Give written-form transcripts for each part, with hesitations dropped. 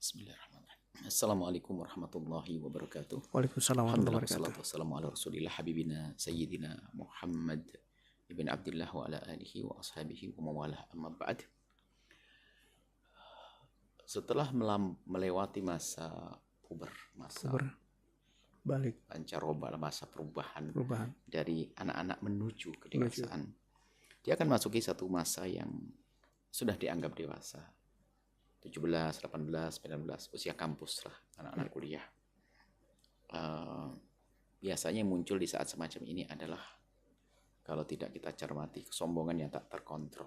Bismillahirrahmanirrahim. Assalamualaikum warahmatullahi wabarakatuh. Waalaikumsalam warahmatullahi Alhamdulillah wabarakatuh. wassalatu wassalamu ala rasulillah habibina sayyidina Muhammad ibn Abdullah wa ala alihi wa ashabihi wa mawalah amma ba'd. Setelah melewati masa puber, masa balik pancaroba, masa perubahan dari anak-anak menuju ke Menuju. dewasaan, dia akan masuki satu masa yang sudah dianggap dewasa. 17, 18, 19, usia kampus lah, anak-anak kuliah. Biasanya muncul di saat semacam ini adalah, kalau tidak kita cermati, kesombongan yang tak terkontrol.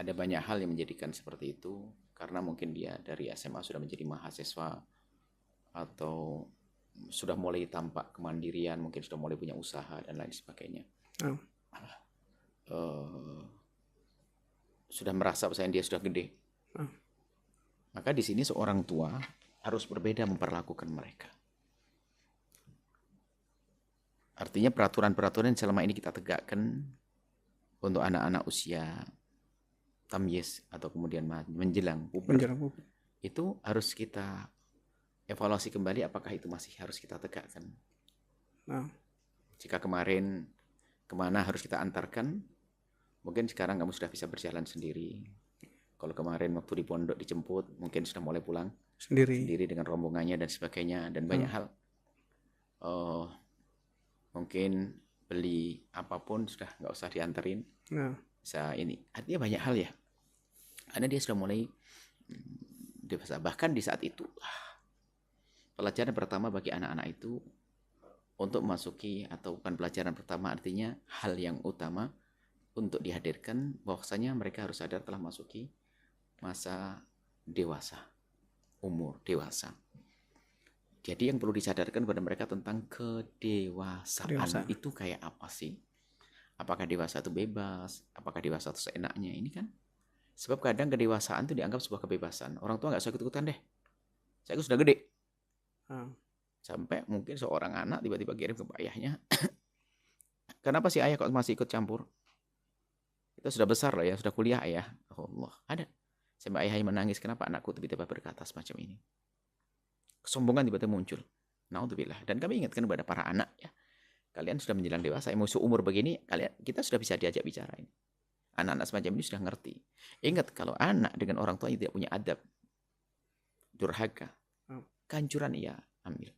Ada banyak hal yang menjadikan seperti itu, karena mungkin dia dari SMA sudah menjadi mahasiswa, atau sudah mulai tampak kemandirian, mungkin sudah mulai punya usaha, dan lain sebagainya. Sudah merasa bahwa dia sudah gede. Maka di sini seorang tua harus berbeda memperlakukan mereka. Artinya peraturan-peraturan yang selama ini kita tegakkan untuk anak-anak usia tamyiz atau kemudian menjelang puber, itu harus kita evaluasi kembali apakah itu masih harus kita tegakkan. Jika kemarin kemana harus kita antarkan, mungkin sekarang kamu sudah bisa berjalan sendiri. Kalau kemarin waktu di pondok dijemput, mungkin sudah mulai pulang sendiri dengan rombongannya dan sebagainya. Dan banyak hal. Mungkin beli apapun sudah nggak usah dianterin. Bisa ini. Artinya banyak hal ya. Karena dia sudah mulai dewasa. Bahkan di saat itu, pelajaran pertama bagi anak-anak itu untuk memasuki, atau bukan pelajaran pertama, artinya hal yang utama untuk dihadirkan bahwasanya mereka harus sadar telah masuki masa dewasa, umur dewasa. Jadi yang perlu disadarkan kepada mereka tentang kedewasaan itu kayak apa sih? Apakah dewasa itu bebas? Apakah dewasa itu seenaknya? Ini kan sebab kadang kedewasaan itu dianggap sebuah kebebasan. Orang tua nggak usah ikut-ikutan deh. Saya sudah gede. Sampai mungkin seorang anak tiba-tiba kirim ke ayahnya, kenapa sih ayah kok masih ikut campur? Kita sudah besar loh ya, sudah kuliah ayah. Allah, ada. Sampai ayahnya menangis, kenapa anakku tiba-tiba berkata semacam ini? Kesombongan tiba-tiba muncul. Naudzubillah. Dan kami ingatkan kepada para anak ya, kalian sudah menjelang dewasa, emosi umur begini, kita sudah bisa diajak bicara ini. Anak-anak semacam ini sudah ngerti. Ingat, kalau anak dengan orang tua yang tidak punya adab, durhaka, kehancuran ia ambil.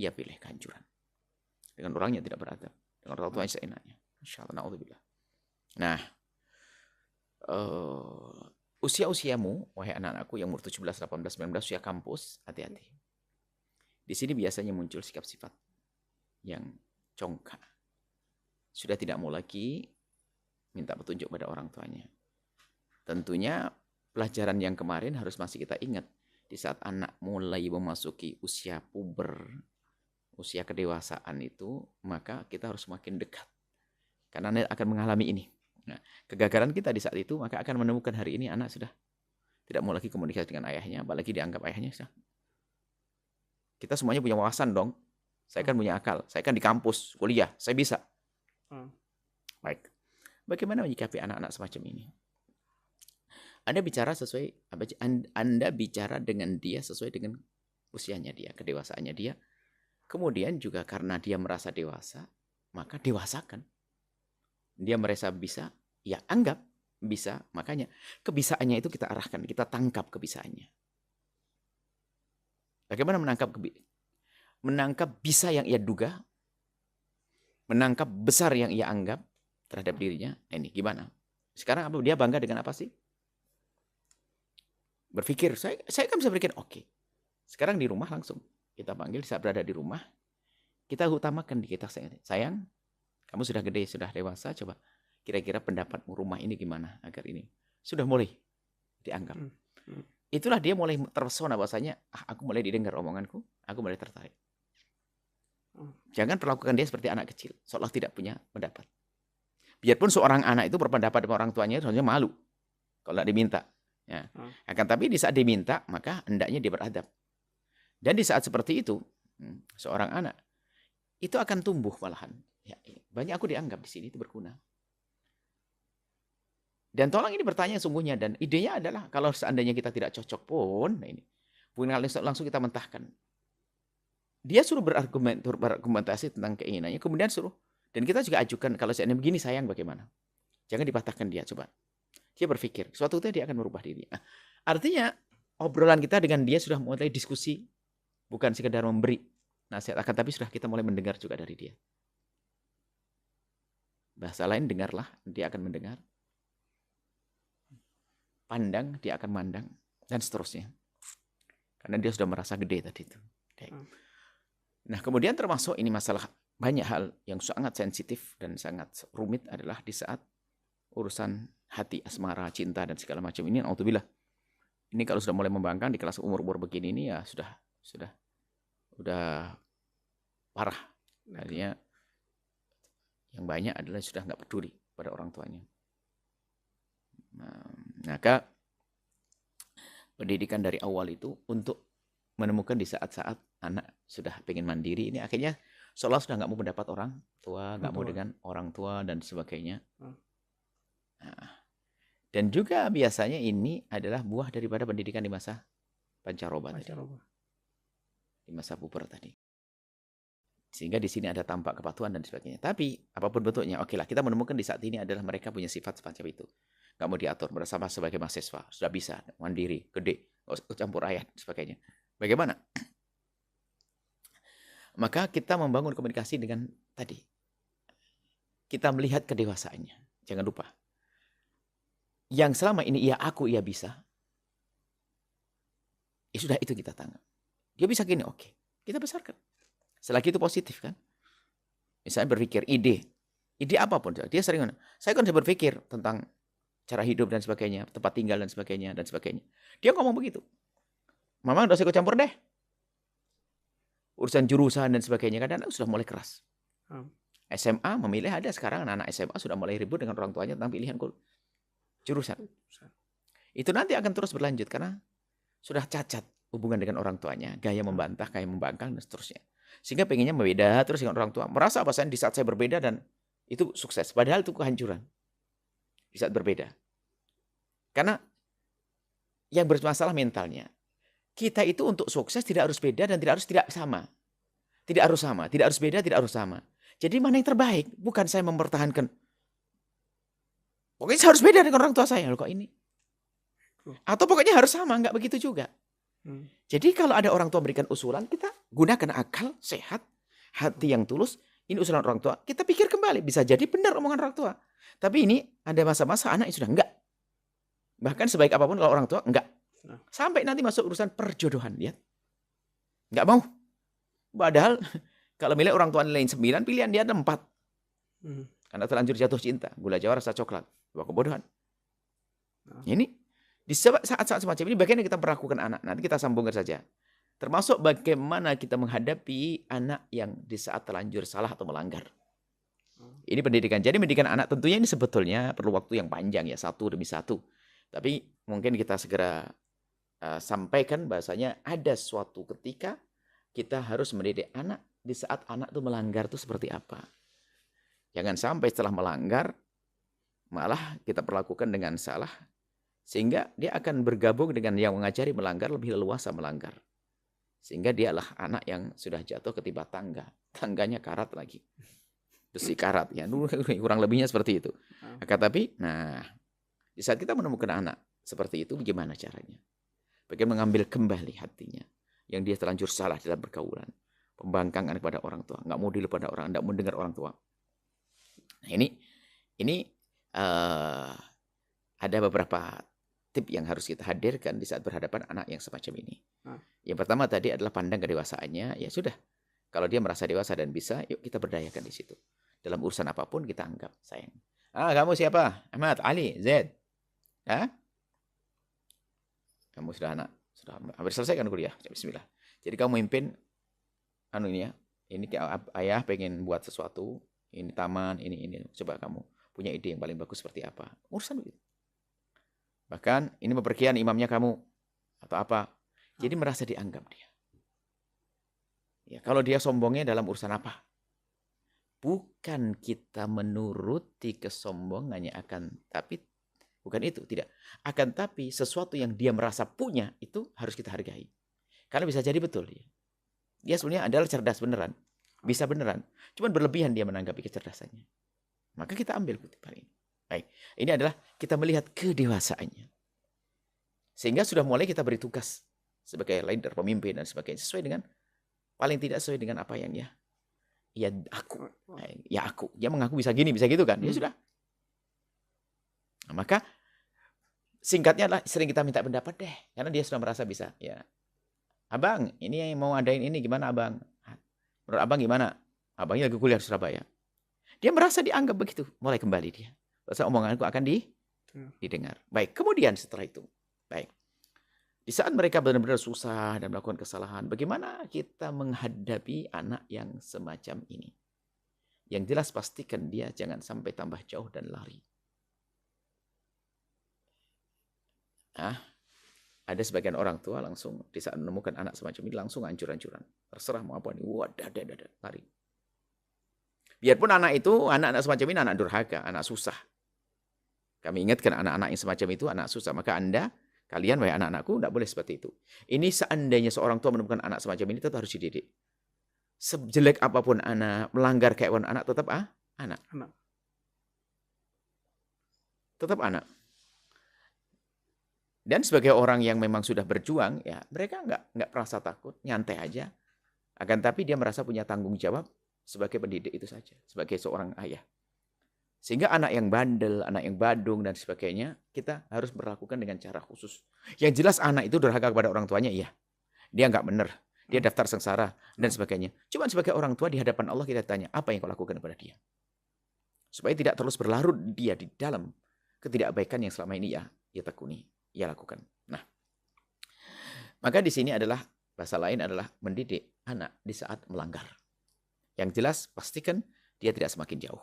Ia pilih kehancuran. Dengan orangnya tidak beradab, dengan orang tua yang seenaknya. Insyaallah, naudzubillah. Nah, usia-usiamu, wahai anak-anakku yang umur 17, 18, 19, usia kampus, hati-hati. Di sini biasanya muncul sikap sifat yang congkak. Sudah tidak mau lagi minta petunjuk pada orang tuanya. Tentunya pelajaran yang kemarin harus masih kita ingat. Di saat anak mulai memasuki usia puber, usia kedewasaan itu, maka kita harus semakin dekat. Karena Anda akan mengalami ini. Nah, kegagalan kita di saat itu, maka akan menemukan hari ini anak sudah tidak mau lagi komunikasi dengan ayahnya, apalagi dianggap ayahnya sudah. Kita semuanya punya wawasan dong. Saya kan punya akal. Saya kan di kampus, kuliah. Saya bisa. Baik. Bagaimana menyikapi anak-anak semacam ini? Anda bicara dengan dia sesuai dengan usianya dia, kedewasaannya dia. Kemudian juga karena dia merasa dewasa, maka dewasakan. Dia merasa bisa, ya anggap bisa. Makanya kebisaannya itu kita arahkan, kita tangkap kebisaannya. Bagaimana menangkap bisa yang ia duga, menangkap besar yang ia anggap terhadap dirinya. Nah, ini gimana? Sekarang dia bangga dengan apa sih? Berpikir, saya kan bisa berpikir, oke. Sekarang di rumah langsung kita panggil, saat berada di rumah, kita utamakan di kita, sayang, kamu sudah gede, sudah dewasa, coba kira-kira pendapatmu rumah ini gimana agar ini sudah mulai dianggap. Itulah dia mulai terpesona bahwasanya, aku mulai didengar omonganku, aku mulai tertarik. Jangan perlakukan dia seperti anak kecil, seolah tidak punya pendapat. Biarpun seorang anak itu berpendapat dengan orang tuanya, sebenarnya malu kalau tidak diminta. Ya. Akan tapi di saat diminta, maka hendaknya dia beradab. Dan di saat seperti itu, seorang anak itu akan tumbuh malahan. Ya, banyak aku dianggap di sini itu berguna. Dan tolong ini bertanya sungguhnya, dan idenya adalah kalau seandainya kita tidak cocok pun, nah ini bukan langsung kita mentahkan. Dia suruh berargumentasi tentang keinginannya, kemudian suruh, dan kita juga ajukan kalau seandainya begini sayang bagaimana. Jangan dipatahkan dia, coba. Dia berpikir, suatu itu dia akan merubah diri. Nah, artinya obrolan kita dengan dia sudah mulai diskusi, bukan sekedar memberi nasihat, akan tapi sudah kita mulai mendengar juga dari dia. Bahasa lain, dengarlah, dia akan mendengar. Pandang, dia akan mandang, dan seterusnya. Karena dia sudah merasa gede tadi itu. Nah, kemudian termasuk ini masalah banyak hal yang sangat sensitif dan sangat rumit adalah di saat urusan hati, asmara, cinta, dan segala macam ini. Alhamdulillah. Ini kalau sudah mulai membangkang di kelas umur begini ini ya sudah parah. Artinya yang banyak adalah sudah nggak peduli pada orang tuanya. Maka pendidikan dari awal itu untuk menemukan di saat-saat anak sudah pengen mandiri, ini akhirnya seolah sudah nggak mau mendapat orang tua, nggak mau dengan orang tua dan sebagainya. Nah, dan juga biasanya ini adalah buah daripada pendidikan di masa pancaroba tadi. Di masa puber tadi. Sehingga di sini ada tampak kepatuhan dan sebagainya. Tapi apapun bentuknya, oke lah, kita menemukan di saat ini adalah mereka punya sifat semacam itu. Nggak mau diatur, bersama sebagai mahasiswa. Sudah bisa, mandiri, gede, campur ayat, sebagainya. Bagaimana? Maka kita membangun komunikasi dengan tadi. Kita melihat kedewasaannya. Jangan lupa. Yang selama ini ia aku, ia bisa. Ya sudah, itu kita tanggap. Dia bisa gini, oke. Kita besarkan. Selagi itu positif kan. Misalnya berpikir ide apapun. Dia sering, saya kan berpikir tentang cara hidup dan sebagainya, tempat tinggal dan sebagainya, dan sebagainya. Dia ngomong begitu. Mama udah saya ikut campur deh. Urusan jurusan dan sebagainya, kadang-kadang sudah mulai keras. SMA memilih, ada sekarang anak-anak SMA sudah mulai ribut dengan orang tuanya tentang pilihan jurusan. Itu nanti akan terus berlanjut karena sudah cacat hubungan dengan orang tuanya, gaya membantah, gaya membangkang, dan seterusnya. Sehingga pengennya berbeda terus dengan orang tua. Merasa apa di saat saya berbeda dan itu sukses. Padahal itu kehancuran. Di saat berbeda. Karena yang bermasalah mentalnya. Kita itu untuk sukses tidak harus beda dan tidak sama. Tidak harus sama. Tidak harus beda, tidak harus sama. Jadi mana yang terbaik? Bukan saya mempertahankan. Pokoknya saya harus beda dengan orang tua saya. Loh kok ini? Atau pokoknya harus sama. Enggak begitu juga. Jadi kalau ada orang tua berikan usulan, kita gunakan akal sehat, hati yang tulus. Ini usulan orang tua, kita pikir kembali. Bisa jadi benar omongan orang tua. Tapi ini ada masa-masa anak yang sudah enggak. Bahkan sebaik apapun kalau orang tua enggak. Sampai nanti masuk urusan perjodohan. Lihat. Enggak mau. Padahal kalau milih orang tua nilai 9, pilihan dia ada 4. Karena terlanjur jatuh cinta. Gula Jawa rasa coklat. Sebuah kebodohan. Ini. Di saat-saat semacam ini bagaimana kita perlakukan anak. Nanti kita sambungkan saja. Termasuk bagaimana kita menghadapi anak yang di saat terlanjur salah atau melanggar. Ini pendidikan. Jadi pendidikan anak tentunya ini sebetulnya perlu waktu yang panjang ya. Satu demi satu. Tapi mungkin kita segera sampaikan bahasanya ada suatu ketika kita harus mendidik anak di saat anak itu melanggar itu seperti apa. Jangan sampai setelah melanggar malah kita perlakukan dengan salah. Sehingga dia akan bergabung dengan yang mengajari melanggar lebih leluasa melanggar. Sehingga dialah anak yang sudah jatuh ketimpa tangga. Tangganya karat lagi. Besi karat. Ya, kurang lebihnya seperti itu. Tapi, di saat kita menemukan anak seperti itu, bagaimana caranya? Bagaimana mengambil kembali hatinya. Yang dia terlanjur salah dalam pergaulan. Pembangkangan kepada orang tua. Nggak mau dulu pada orang, nggak mau dengar orang tua. Nah, ini ada beberapa tip yang harus kita hadirkan di saat berhadapan anak yang semacam ini. Yang pertama tadi adalah pandang kedewasaannya. Ya sudah, kalau dia merasa dewasa dan bisa, yuk kita berdayakan di situ. Dalam urusan apapun kita anggap sayang. Kamu siapa? Ahmad, Ali, Zaid. Kamu sudah hampir selesai kan kuliah. Bismillah. Jadi kamu mimpin ini ya. Ini ayah pengen buat sesuatu. Ini taman, ini. Coba kamu punya ide yang paling bagus seperti apa. Urusan begitu. Bahkan ini bepergian imamnya kamu atau apa. Jadi merasa dianggap dia. Ya, kalau dia sombongnya dalam urusan apa? Bukan kita menuruti kesombongannya tapi Bukan itu, tidak. Akan tapi sesuatu yang dia merasa punya itu harus kita hargai. Karena bisa jadi betul dia. Dia sebenarnya adalah cerdas beneran. Bisa beneran. Cuman berlebihan dia menanggapi kecerdasannya. Maka kita ambil kutipan ini. Baik, ini adalah kita melihat kedewasaannya. Sehingga sudah mulai kita beri tugas sebagai leader, pemimpin dan sebagainya sesuai dengan paling tidak sesuai dengan apa yang ya aku. Ya aku. Dia mengaku bisa gini, bisa gitu kan. Ya sudah. Nah, maka singkatnya adalah sering kita minta pendapat deh. Karena dia sudah merasa bisa. Ya, abang, ini yang mau adain ini gimana abang? Menurut abang gimana? Abangnya lagi kuliah di Surabaya. Dia merasa dianggap begitu. Mulai kembali dia. Bahasa omonganku akan didengar. Baik, kemudian setelah itu. Baik. Di saat mereka benar-benar susah dan melakukan kesalahan, bagaimana kita menghadapi anak yang semacam ini? Yang jelas pastikan dia jangan sampai tambah jauh dan lari. Ada sebagian orang tua langsung di saat menemukan anak semacam ini langsung hancur-hancuran. Terserah mau apa nih, lari. Biarpun anak semacam ini anak durhaka, anak susah. Kami ingatkan anak-anak yang semacam itu anak susah. Maka kalian, wahai anak-anakku, tidak boleh seperti itu. Ini seandainya seorang tua menemukan anak semacam ini tetap harus dididik. Sejelek apapun anak, melanggar keewan anak, tetap anak. Tetap anak. Dan sebagai orang yang memang sudah berjuang, ya mereka nggak merasa takut, nyantai aja. Akan tapi dia merasa punya tanggung jawab sebagai pendidik itu saja, sebagai seorang ayah. Sehingga anak yang bandel, anak yang badung dan sebagainya, kita harus berlakukan dengan cara khusus. Yang jelas anak itu durhaka kepada orang tuanya, iya. Dia nggak benar, dia daftar sengsara dan sebagainya. Cuma sebagai orang tua di hadapan Allah kita tanya, apa yang kau lakukan kepada dia? Supaya tidak terus berlarut dia di dalam ketidakbaikan yang selama ini ia tekuni. Ia lakukan. Nah, maka di sini adalah bahasa lain adalah mendidik anak di saat melanggar. Yang jelas pastikan dia tidak semakin jauh.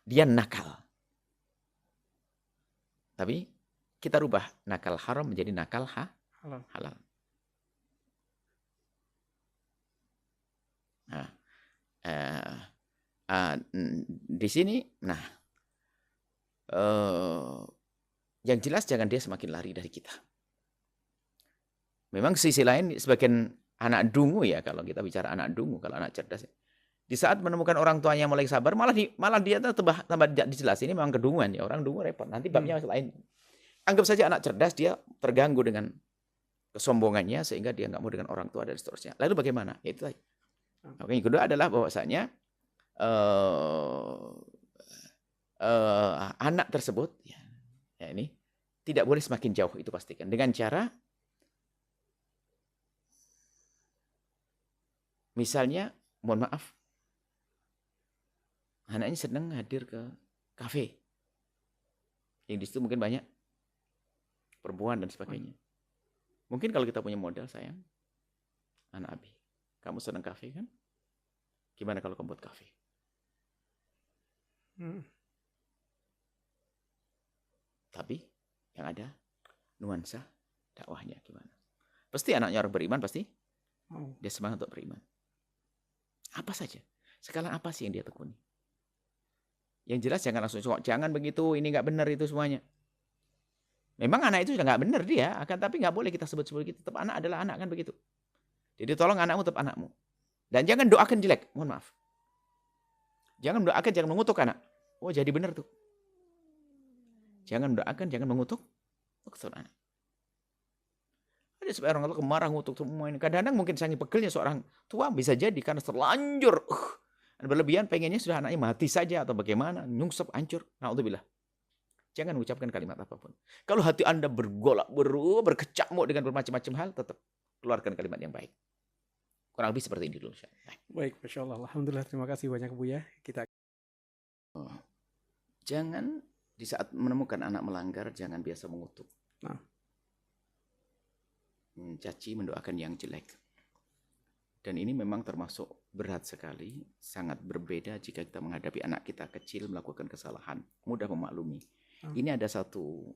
Dia nakal. Tapi kita rubah nakal haram menjadi nakal halal. Nah, di sini, yang jelas jangan dia semakin lari dari kita. Memang sisi lain sebagian anak dungu ya, kalau kita bicara anak dungu, kalau anak cerdas ya. Di saat menemukan orang tuanya mulai sabar, malah dia tambah dijelas. Ini memang kedunguan ya, orang dungu repot. Nanti babnya lain. Anggap saja anak cerdas dia terganggu dengan kesombongannya sehingga dia nggak mau dengan orang tua dan seterusnya. Lalu bagaimana? Ya itu tadi. Oke, yang kedua adalah bahwasanya anak tersebut ya ini tidak boleh semakin jauh, itu pastikan dengan cara misalnya, mohon maaf, anaknya sedang hadir ke kafe yang di situ mungkin banyak perempuan dan sebagainya. Mungkin kalau kita punya modal, sayang, anak Abi, kamu senang kafe kan? Gimana kalau kamu buat kafe? Tapi yang ada nuansa dakwahnya gimana? Pasti anaknya orang beriman, pasti dia semangat untuk beriman. Apa saja, sekarang apa sih yang dia tekuni? Yang jelas jangan langsung jangan begitu, ini nggak benar itu semuanya. Memang anak itu sudah nggak benar dia, akan tapi nggak boleh kita sebut gitu. Tetap anak adalah anak kan begitu. Jadi tolong anakmu tetap anakmu. Dan jangan doakan jelek, mohon maaf. Jangan doakan, jangan mengutuk anak. Oh jadi benar tuh. Jangan doakan, jangan mengutuk anak. Ada seorang orang tua marah ngutuk semua ini. Kadang-kadang mungkin saking pegelnya seorang tua bisa jadi karena terlanjur berlebihan pengennya sudah anaknya mati saja atau bagaimana, nyungsep, hancur. Na'udzubillah. Jangan mengucapkan kalimat apapun. Kalau hati Anda bergolak, berkecamuk dengan bermacam-macam hal, tetap keluarkan kalimat yang baik. Kurang lebih seperti ini dulu. Baik, Masya Allah. Alhamdulillah, terima kasih banyak Buya. Jangan di saat menemukan anak melanggar, jangan biasa mengutuk. Mencaci, mendoakan yang jelek. Dan ini memang termasuk berat sekali, sangat berbeda jika kita menghadapi anak kita kecil melakukan kesalahan, mudah memaklumi. Ini ada satu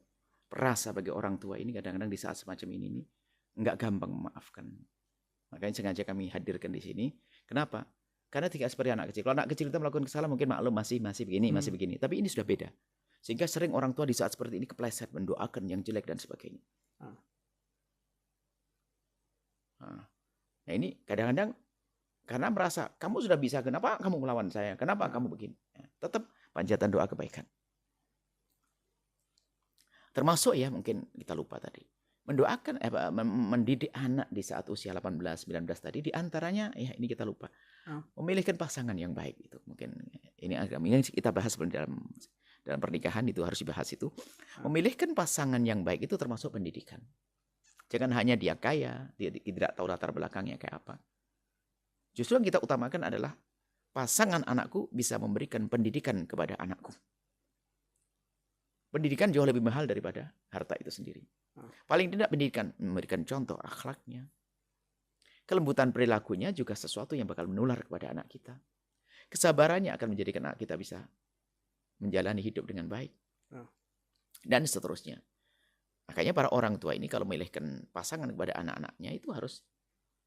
perasa bagi orang tua ini kadang-kadang di saat semacam ini nggak gampang memaafkan. Makanya sengaja kami hadirkan di sini. Kenapa? Karena tidak seperti anak kecil. Kalau anak kecil kita melakukan kesalahan mungkin maklum masih begini, masih begini. Tapi ini sudah beda. Sehingga sering orang tua di saat seperti ini kepleset mendoakan yang jelek dan sebagainya. Nah ini kadang-kadang karena merasa kamu sudah bisa, kenapa kamu melawan saya? Kenapa kamu begini? Tetap panjatan doa kebaikan. Termasuk ya mungkin kita lupa tadi. Mendoakan, mendidik anak di saat usia 18-19 tadi, diantaranya ya ini kita lupa. Memilihkan pasangan yang baik itu. Mungkin ini kita bahas dalam pernikahan itu harus dibahas itu. Memilihkan pasangan yang baik itu termasuk pendidikan. Jangan hanya dia kaya, dia tidak tahu latar belakangnya kayak apa. Justru yang kita utamakan adalah pasangan anakku bisa memberikan pendidikan kepada anakku. Pendidikan jauh lebih mahal daripada harta itu sendiri. Paling tidak pendidikan memberikan contoh akhlaknya. Kelembutan perilakunya juga sesuatu yang bakal menular kepada anak kita. Kesabarannya akan menjadikan anak kita bisa menjalani hidup dengan baik. Dan seterusnya. Makanya para orang tua ini kalau memilihkan pasangan kepada anak-anaknya itu harus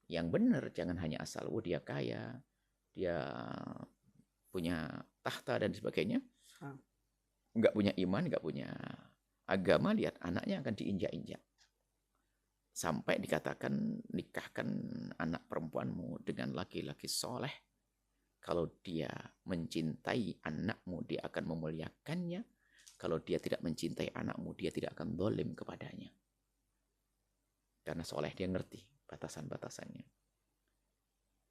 yang benar. Jangan hanya asal, dia kaya, dia punya tahta dan sebagainya. Nggak punya iman, nggak punya agama, lihat anaknya akan diinjak-injak. Sampai dikatakan, nikahkan anak perempuanmu dengan laki-laki soleh. Kalau dia mencintai anakmu, dia akan memuliakannya. Kalau dia tidak mencintai anakmu, dia tidak akan zalim kepadanya. Karena soleh dia ngerti batasan-batasannya.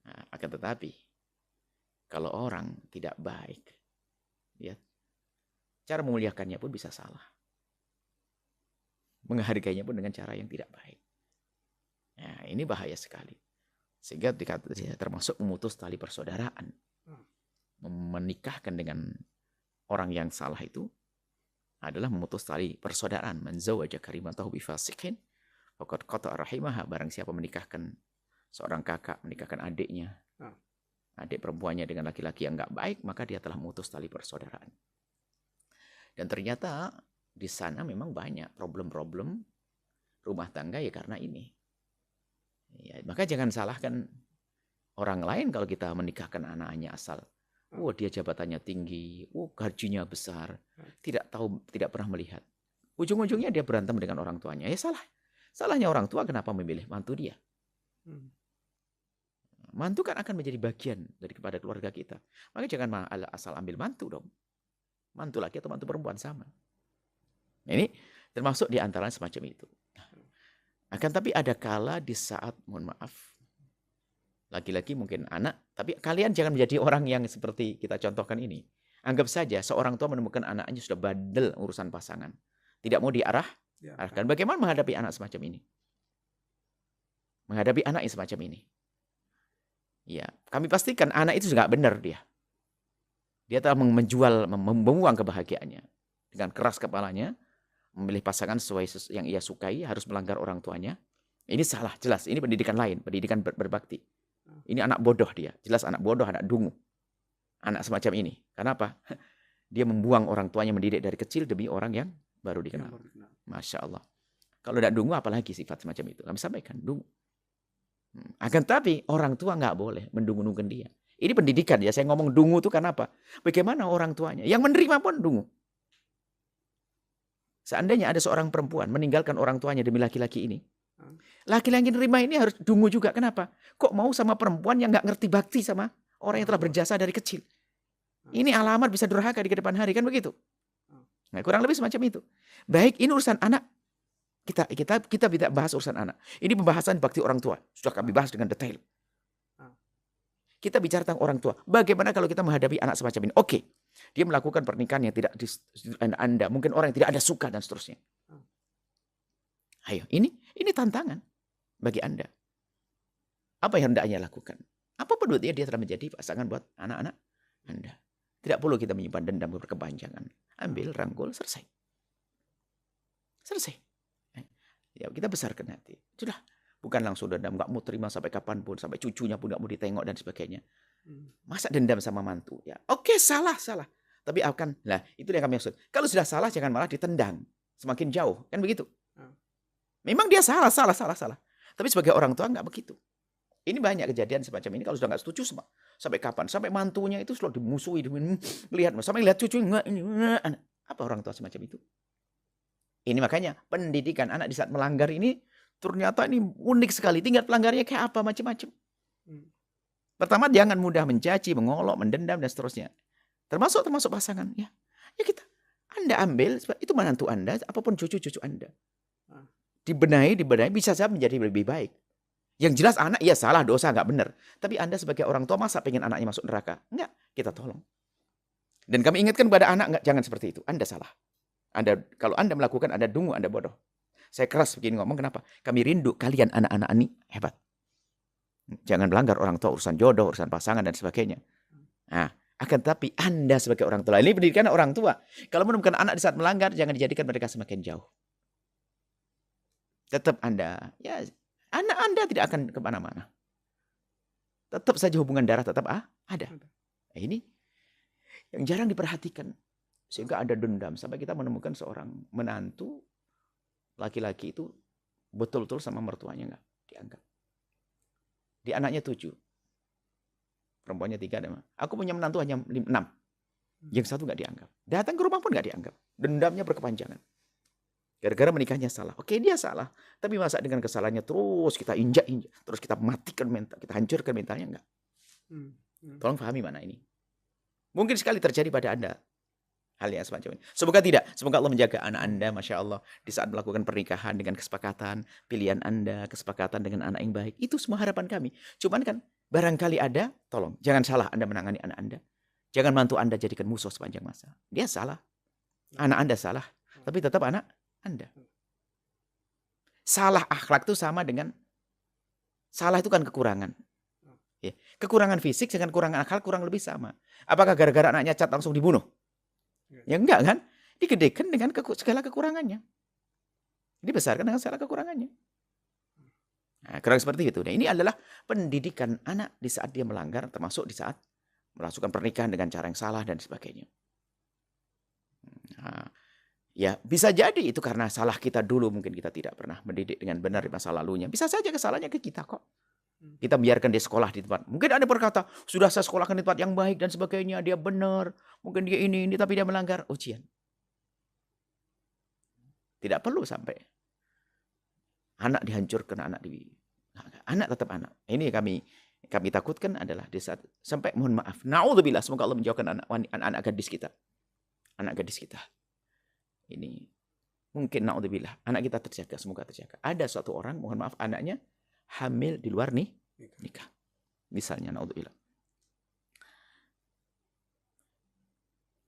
Nah, akan tetapi, kalau orang tidak baik, ya, cara memuliakannya pun bisa salah. Menghargainya pun dengan cara yang tidak baik. Nah, ini bahaya sekali. Sehingga termasuk memutus tali persaudaraan. Menikahkan dengan orang yang salah itu adalah memutus tali persaudaraan. Man zawwaja karimatahu bifasiqin faqad qata'a rahimaha. Barang siapa menikahkan seorang kakak, menikahkan adiknya, adik perempuannya dengan laki-laki yang enggak baik, maka dia telah memutus tali persaudaraan. Dan ternyata di sana memang banyak problem-problem rumah tangga ya karena ini. Ya, maka jangan salahkan orang lain kalau kita menikahkan anaknya asal. Dia jabatannya tinggi, gajinya besar, tidak tahu, tidak pernah melihat. Ujung-ujungnya dia berantem dengan orang tuanya. Ya salah. Salahnya orang tua kenapa memilih mantu dia. Mantu kan akan menjadi bagian daripada keluarga kita. Maka jangan asal ambil mantu dong. Mantu laki atau mantu perempuan sama. Ini termasuk di antara semacam itu. Akan tapi ada kala di saat, mohon maaf, laki-laki mungkin anak, tapi kalian jangan menjadi orang yang seperti kita contohkan ini. Anggap saja seorang tua menemukan anaknya sudah bandel urusan pasangan. Tidak mau diarahkan. Bagaimana menghadapi anak semacam ini? Menghadapi anak yang semacam ini. Ya, kami pastikan anak itu juga benar dia. Dia telah membuang kebahagiaannya. Dengan keras kepalanya, memilih pasangan sesuai yang ia sukai, harus melanggar orang tuanya. Ini salah, jelas. Ini pendidikan lain, pendidikan berbakti. Ini anak bodoh dia. Jelas anak bodoh, anak dungu. Anak semacam ini. Kenapa? Dia membuang orang tuanya mendidik dari kecil demi orang yang baru dikenal. Masya Allah. Kalau tidak dungu, apalagi sifat semacam itu. Kami sampaikan, dungu. Akan tapi orang tua nggak boleh mendungu-dungkan dia. Ini pendidikan ya. Saya ngomong dungu itu karena apa? Bagaimana orang tuanya? Yang menerima pun dungu. Seandainya ada seorang perempuan meninggalkan orang tuanya demi laki-laki ini. Laki-laki menerima ini harus dungu juga. Kenapa? Kok mau sama perempuan yang nggak ngerti bakti sama orang yang telah berjasa dari kecil? Ini alamat bisa durhaka di kedepan hari. Kan begitu? Nah, kurang lebih semacam itu. Baik, ini urusan anak. Kita tidak bahas urusan anak. Ini pembahasan bakti orang tua. Sudah kami bahas dengan detail. Kita bicara tentang orang tua. Bagaimana kalau kita menghadapi anak semacam ini? Oke, dia melakukan pernikahan yang tidak Anda. Mungkin orang yang tidak ada suka dan seterusnya. Ayo, ini tantangan bagi Anda. Apa yang hendaknya lakukan? Apa menurut dia telah menjadi pasangan buat anak-anak Anda. Tidak perlu kita menyimpan dendam berkepanjangan. Ambil, rangkul, selesai. Selesai. Ya, kita besarkan hati. Sudah. Bukan langsung dendam, nggak mau terima sampai kapanpun, sampai cucunya pun nggak mau ditengok dan sebagainya. Masa dendam sama mantu? Ya, oke, salah. Tapi itu yang kami maksud. Kalau sudah salah, jangan malah ditendang. Semakin jauh, kan begitu? Memang dia salah. Tapi sebagai orang tua nggak begitu. Ini banyak kejadian semacam ini. Kalau sudah nggak setuju Sampai kapan? Sampai mantunya itu selalu dimusuhi, lihat, sampai lihat cucu apa orang tua semacam itu? Ini makanya pendidikan anak di saat melanggar ini ternyata ini unik sekali. Tingkat pelanggarnya kayak apa, macam-macam. Pertama, jangan mudah mencaci, mengolok, mendendam dan seterusnya. Termasuk pasangan, ya. Ya Anda ambil, itu menantu Anda, apapun cucu-cucu Anda. Dibenahi, bisa saja menjadi lebih baik. Yang jelas anak, ya salah, dosa, nggak benar. Tapi Anda sebagai orang tua, masa pengen anaknya masuk neraka? Enggak, kita tolong. Dan kami ingatkan kepada anak, enggak, jangan seperti itu. Anda salah. Kalau Anda melakukan, Anda dungu, Anda bodoh. Saya keras begini ngomong, kenapa? Kami rindu kalian anak-anak ini hebat. Jangan melanggar orang tua, urusan jodoh, urusan pasangan, dan sebagainya. Nah, akan tapi Anda sebagai orang tua, ini pendidikan orang tua. Kalau menemukan anak di saat melanggar, jangan dijadikan mereka semakin jauh. Tetap Anda, ya anak Anda tidak akan kemana-mana. Tetap saja hubungan darah tetap ada. Nah, ini yang jarang diperhatikan. Sehingga ada dendam. Sampai kita menemukan seorang menantu laki-laki itu betul-betul sama mertuanya nggak dianggap. Di anaknya 7. Perempuannya 3. Aku punya menantu hanya 6. Yang 1 nggak dianggap. Datang ke rumah pun nggak dianggap. Dendamnya berkepanjangan. Gara-gara menikahnya salah. Oke, dia salah. Tapi masa dengan kesalahannya terus kita injak-injak. Terus kita matikan mental. Kita hancurkan mentalnya, enggak. Tolong pahami mana ini. Mungkin sekali terjadi pada Anda. Hal yang semacam ini. Semoga tidak. Semoga Allah menjaga anak Anda, Masya Allah. Di saat melakukan pernikahan dengan kesepakatan. Pilihan Anda, kesepakatan dengan anak yang baik. Itu semua harapan kami. Cuman kan, barangkali ada, tolong. Jangan salah Anda menangani anak Anda. Jangan mantu Anda jadikan musuh sepanjang masa. Dia salah. Anak Anda salah. Tapi tetap anak Anda. Salah akhlak itu sama dengan salah itu kan kekurangan. Ya. Kekurangan fisik dengan kekurangan akal kurang lebih sama. Apakah gara-gara anaknya cacat langsung dibunuh? Ya enggak kan? Digedekan dengan segala kekurangannya. Dibesarkan dengan segala kekurangannya. Nah, kurang seperti itu. Nah, ini adalah pendidikan anak di saat dia melanggar, termasuk di saat melakukan pernikahan dengan cara yang salah dan sebagainya. Nah, ya, bisa jadi itu karena salah kita dulu. Mungkin kita tidak pernah mendidik dengan benar di masa lalunya. Bisa saja kesalahannya ke kita kok. Kita biarkan dia sekolah di tempat. Mungkin ada berkata, sudah saya sekolahkan di tempat yang baik dan sebagainya. Dia benar. Mungkin dia ini, tapi dia melanggar ujian. Tidak perlu sampai anak dihancurkan, anak tetap anak. Ini kami takutkan adalah di saat sampai mohon maaf. Na'udzubillah, semoga Allah menjauhkan anak gadis kita. Anak gadis kita. Ini mungkin na'udzubillah, anak kita terjaga, semoga terjaga. Ada suatu orang, mohon maaf, anaknya hamil di luar nikah. Misalnya na'udzubillah.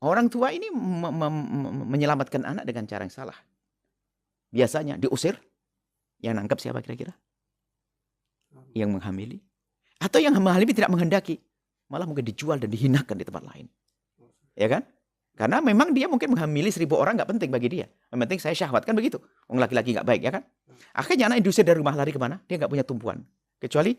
Orang tua ini menyelamatkan anak dengan cara yang salah. Biasanya diusir. Yang nangkap siapa kira-kira? Yang menghamili. Atau yang menghamili tidak menghendaki. Malah mungkin dijual dan dihinakan di tempat lain. Ya kan? Karena memang dia mungkin menghamili 1000 orang nggak penting bagi dia. Yang penting saya syahwat, kan begitu. Orang laki-laki nggak baik, ya kan? Akhirnya anak diusir dari rumah, lari kemana? Dia nggak punya tumpuan. Kecuali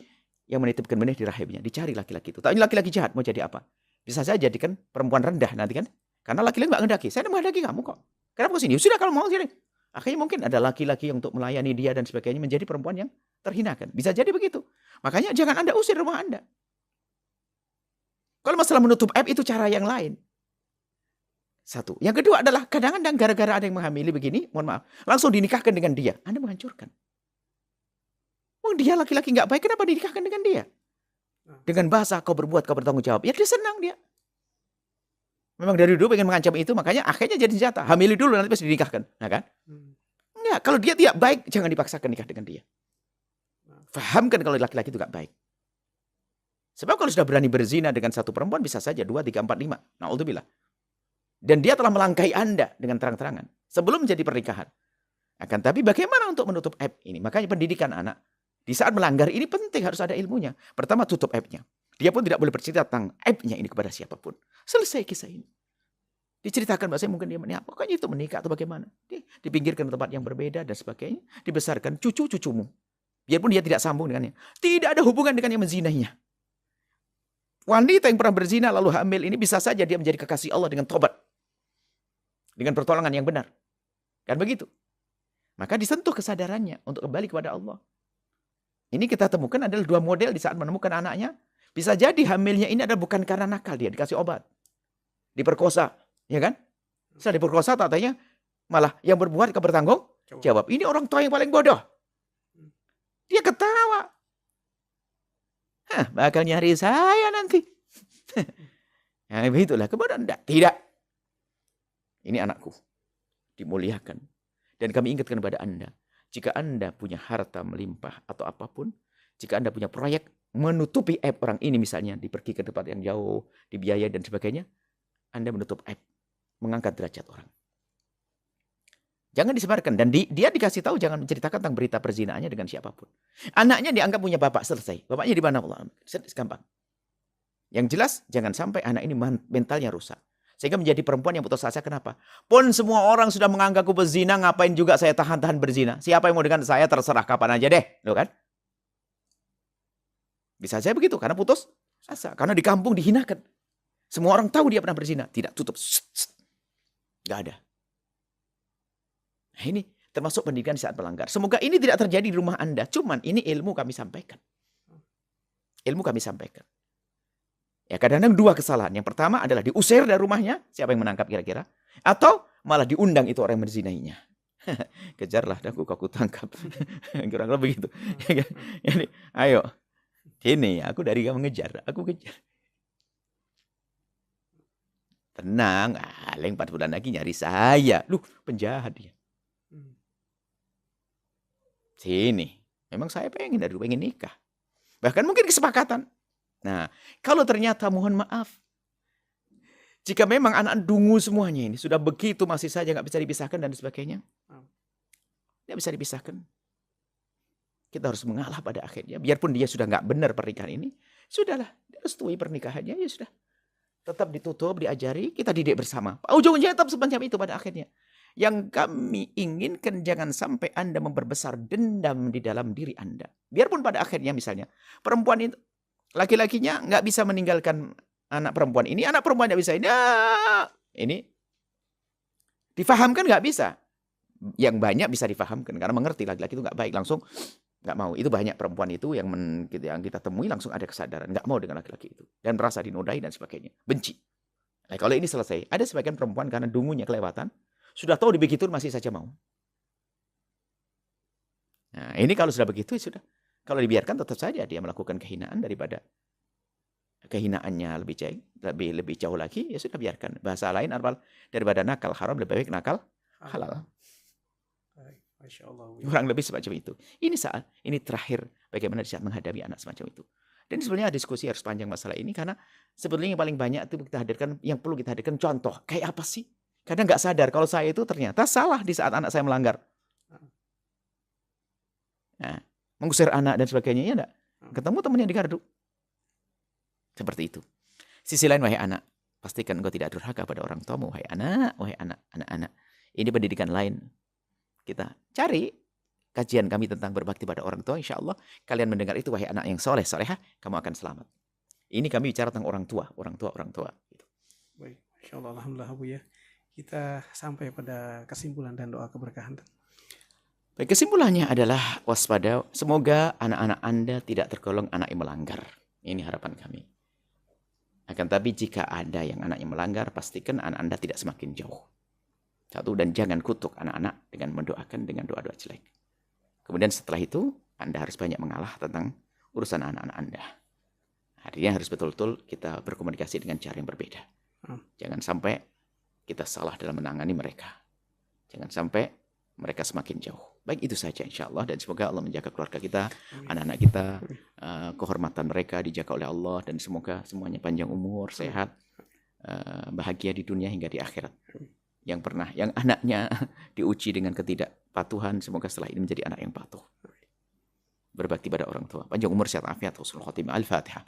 yang menitipkan benih di rahimnya. Dicari laki-laki itu. Tapi laki-laki jahat mau jadi apa? Bisa saja jadikan perempuan rendah nanti kan. Karena laki-laki nggak menghendaki. Saya menghendaki kamu kok. Kenapa kesini? Sudah kalau mau sini. Akhirnya mungkin ada laki-laki yang untuk melayani dia dan sebagainya menjadi perempuan yang terhinakan. Bisa jadi begitu. Makanya jangan Anda usir rumah Anda. Kalau masalah menutup aib itu cara yang lain. Satu. Yang kedua adalah kadang-kadang gara-gara ada yang menghamili begini, mohon maaf, langsung dinikahkan dengan dia. Anda menghancurkan. Oh, dia laki-laki nggak baik, kenapa dinikahkan dengan dia? Dengan bahasa kau berbuat, kau bertanggung jawab. Ya dia senang dia. Memang dari dulu pengen mengancam itu, makanya akhirnya jadi senjata. Hamili dulu, nanti pasti dinikahkan. Nah kan? Enggak, kalau dia tidak baik, jangan dipaksakan nikah dengan dia. Fahamkan kalau laki-laki itu nggak baik. Sebab kalau sudah berani berzina dengan satu perempuan, bisa saja 2, 3, 4, 5. Na'udzubillah. Dan dia telah melangkahi Anda dengan terang-terangan. Sebelum menjadi pernikahan. Akan tapi bagaimana untuk menutup aib ini? Makanya pendidikan anak. Di saat melanggar ini penting, harus ada ilmunya. Pertama, tutup aibnya. Dia pun tidak boleh bercerita tentang aibnya ini kepada siapapun. Selesai kisah ini. Diceritakan bahasa mungkin dia menikah. Pokoknya itu menikah atau bagaimana. Dipinggirkan ke tempat yang berbeda dan sebagainya. Dibesarkan cucu-cucumu. Biarpun dia tidak sambung dengannya. Tidak ada hubungan dengan yang menzinainya. Wanita yang pernah berzina lalu hamil ini bisa saja dia menjadi kekasih Allah dengan tobat. Dengan pertolongan yang benar. Kan begitu. Maka disentuh kesadarannya untuk kembali kepada Allah. Ini kita temukan adalah 2 model di saat menemukan anaknya. Bisa jadi hamilnya ini adalah bukan karena nakal, dia dikasih obat. Diperkosa, ya kan? Setelah diperkosa katanya malah yang berbuat bertanggung jawab. Ini orang tua yang paling bodoh. Dia ketawa. Bakal nyari saya nanti. Nah, begitulah kebodohan. Tidak. Ini anakku. Dimuliakan. Dan kami ingatkan kepada Anda. Jika Anda punya harta melimpah atau apapun. Jika Anda punya proyek menutupi aib orang ini misalnya. Dipergi ke tempat yang jauh. Dibiayai dan sebagainya. Anda menutup aib. Mengangkat derajat orang. Jangan disebarkan. Dan dia dikasih tahu jangan menceritakan tentang berita perzinaannya dengan siapapun. Anaknya dianggap punya bapak, selesai. Bapaknya di mana? Allah. Gampang. Yang jelas, jangan sampai anak ini mentalnya rusak. Sehingga menjadi perempuan yang putus asa. Kenapa? Pun semua orang sudah menganggapku berzina, ngapain juga saya tahan-tahan berzina. Siapa yang mau dengan saya terserah kapan aja deh. Loh kan? Bisa saja begitu, karena putus asa. Karena di kampung dihinakan. Semua orang tahu dia pernah berzina. Tidak, tutup. Gak ada. Nah, ini termasuk pendidikan saat melanggar. Semoga ini tidak terjadi di rumah Anda. Cuman ini ilmu kami sampaikan. Ilmu kami sampaikan. Ya kadang-kadang dua kesalahan. Yang pertama adalah diusir dari rumahnya. Siapa yang menangkap kira-kira? Atau malah diundang itu orang yang berzinainya. Kejarlah aku tangkap. Kurang lebih gitu. Jadi, ayo. Sini, aku dari kamu ngejar. Aku kejar. Tenang. Paling 4 bulan lagi nyari saya. Loh, penjahat dia. Sini. Memang saya pengen nikah. Bahkan mungkin kesepakatan. Nah, kalau ternyata mohon maaf, jika memang anak dungu semuanya ini, sudah begitu masih saja nggak bisa dipisahkan dan sebagainya, nggak bisa dipisahkan. Kita harus mengalah pada akhirnya. Biarpun dia sudah nggak benar pernikahan ini, sudahlah, restui pernikahannya, ya sudah. Tetap ditutup, diajari, kita didik bersama. Ujung-ujungnya tetap semacam itu pada akhirnya. Yang kami inginkan jangan sampai Anda memperbesar dendam di dalam diri Anda. Biarpun pada akhirnya misalnya, perempuan itu, laki-lakinya nggak bisa meninggalkan anak perempuan ini. Anak perempuan nggak bisa. Ini difahamkan nggak bisa. Yang banyak bisa difahamkan. Karena mengerti laki-laki itu nggak baik. Langsung nggak mau. Itu banyak perempuan itu yang kita temui langsung ada kesadaran. Nggak mau dengan laki-laki itu. Dan merasa dinodai dan sebagainya. Benci. Nah, kalau ini selesai. Ada sebagian perempuan karena dungunya kelewatan. Sudah tahu dibegitu masih saja mau. Nah ini kalau sudah begitu sudah. Kalau dibiarkan tetap saja dia melakukan kehinaan daripada kehinaannya lebih jauh lagi, ya sudah biarkan. Bahasa lain daripada nakal haram lebih baik nakal halal. Masya Allah. Kurang lebih semacam itu. Ini terakhir bagaimana di saat menghadapi anak semacam itu. Dan sebenarnya diskusi harus panjang masalah ini karena sebetulnya yang paling banyak itu yang perlu kita hadirkan contoh. Kayak apa sih? Kadang nggak sadar kalau saya itu ternyata salah di saat anak saya melanggar. Nah, mengusir anak dan sebagainya, ya enggak? Ketemu temannya di gardu. Seperti itu. Sisi lain, wahai anak, pastikan engkau tidak durhaka pada orang tuamu. Wahai anak. Ini pendidikan lain. Kita cari kajian kami tentang berbakti pada orang tua. Insya Allah, kalian mendengar itu, wahai anak yang soleh, solehah, kamu akan selamat. Ini kami bicara tentang orang tua. Gitu. Baik, Masya Allah, alhamdulillah Bu ya. Kita sampai pada kesimpulan dan doa keberkahan. Baik, kesimpulannya adalah waspada. Semoga anak-anak Anda tidak tergolong anak yang melanggar. Ini harapan kami. Akan tapi jika ada yang anaknya melanggar, pastikan anak Anda tidak semakin jauh. Satu, dan jangan kutuk anak-anak dengan mendoakan dengan doa-doa jelek. Kemudian setelah itu, Anda harus banyak mengalah tentang urusan anak-anak Anda. Artinya harus betul-betul kita berkomunikasi dengan cara yang berbeda. Jangan sampai kita salah dalam menangani mereka. Jangan sampai mereka semakin jauh. Baik, itu saja insya Allah. Dan semoga Allah menjaga keluarga kita, anak-anak kita, kehormatan mereka dijaga oleh Allah. Dan semoga semuanya panjang umur, sehat, bahagia di dunia hingga di akhirat. Yang anaknya diuji dengan ketidakpatuhan, semoga setelah ini menjadi anak yang patuh. Berbakti pada orang tua. Panjang umur, sehat, afiat, husnul khotimah. Al-Fatihah.